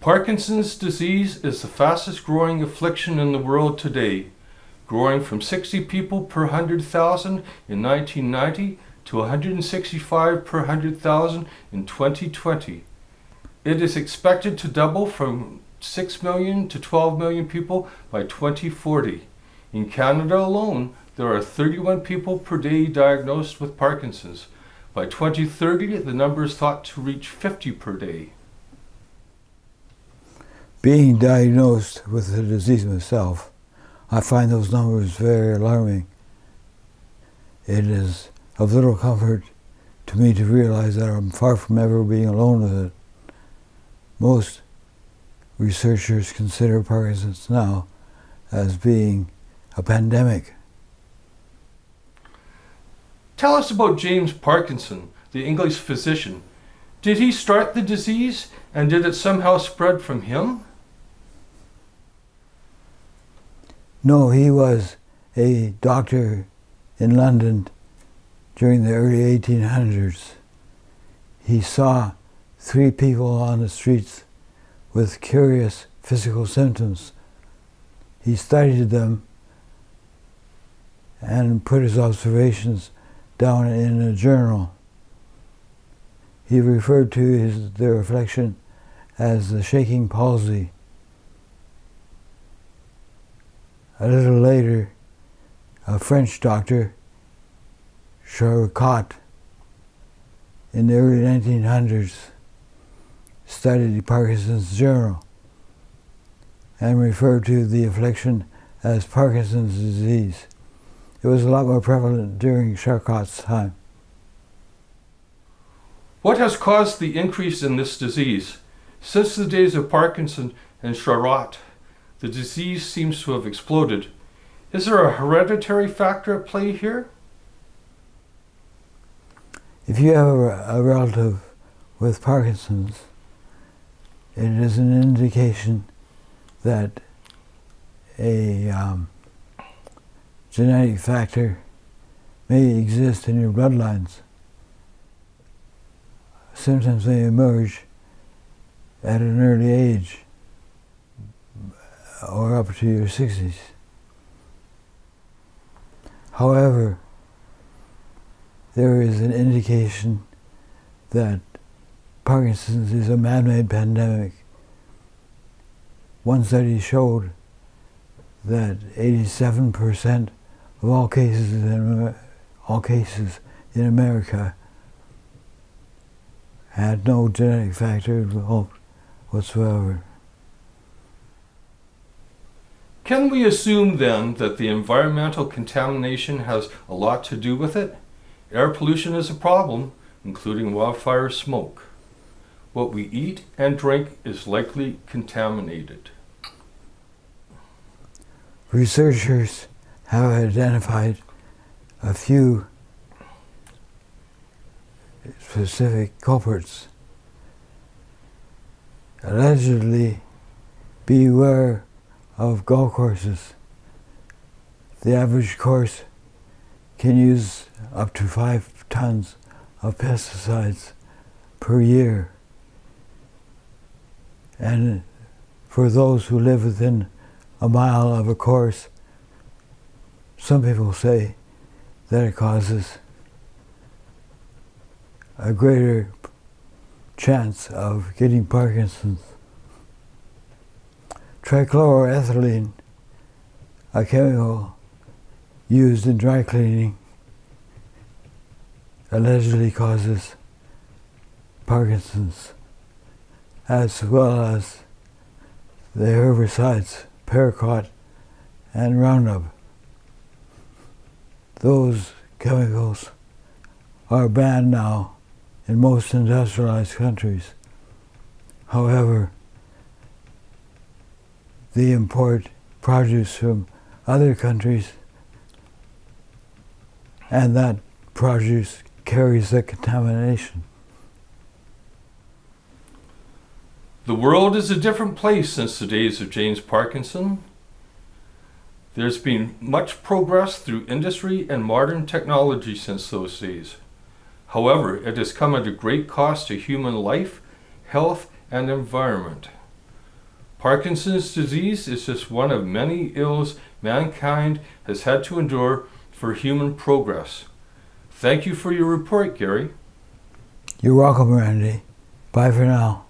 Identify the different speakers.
Speaker 1: Parkinson's disease is the fastest growing affliction in the world today, growing from 60 people per 100,000 in 1990 to 165 per 100,000 in 2020. It is expected to double from 6 million to 12 million people by 2040. In Canada alone, there are 31 people per day diagnosed with Parkinson's. By 2030, the number is thought to reach 50 per day.
Speaker 2: Being diagnosed with the disease myself, I find those numbers very alarming. It is of little comfort to me to realize that I'm far from ever being alone with it. Most researchers consider Parkinson's now as being a pandemic.
Speaker 1: Tell us about James Parkinson, the English physician. Did he start the disease, and did it somehow spread from him?
Speaker 2: No, he was a doctor in London during the early 1800s. He saw 3 people on the streets with curious physical symptoms. He studied them and put his observations down in a journal. He referred to their affliction as the shaking palsy. A little later, a French doctor, Charcot, in the early 1900s, studied Parkinson's journal and referred to the affliction as Parkinson's disease. It was a lot more prevalent during Charcot's time.
Speaker 1: What has caused the increase in this disease? Since the days of Parkinson and Charcot, the disease seems to have exploded. Is there a hereditary factor at play here?
Speaker 2: If you have a relative with Parkinson's, it is an indication that a genetic factor may exist in your bloodlines. Symptoms may emerge at an early age or up to your 60s. However, there is an indication that Parkinson's is a man-made pandemic. One study showed that 87% of all cases in America had no genetic factor involved whatsoever.
Speaker 1: Can we assume then that the environmental contamination has a lot to do with it? Air pollution is a problem, including wildfire smoke. What we eat and drink is likely contaminated.
Speaker 2: Researchers have identified a few specific culprits. Allegedly, beware of golf courses. The average course can use up to 5 tons of pesticides per year. And for those who live within a mile of a course, some people say that it causes a greater chance of getting Parkinson's. Trichloroethylene, a chemical used in dry cleaning, allegedly causes Parkinson's, as well as the herbicides Paraquat and Roundup. Those chemicals are banned now in most industrialized countries. However, they import produce from other countries, and that produce carries the contamination.
Speaker 1: The world is a different place since the days of James Parkinson. There's been much progress through industry and modern technology since those days. However, it has come at a great cost to human life, health, and environment. Parkinson's disease is just one of many ills mankind has had to endure for human progress. Thank you for your report, Gary.
Speaker 2: You're welcome, Randy. Bye for now.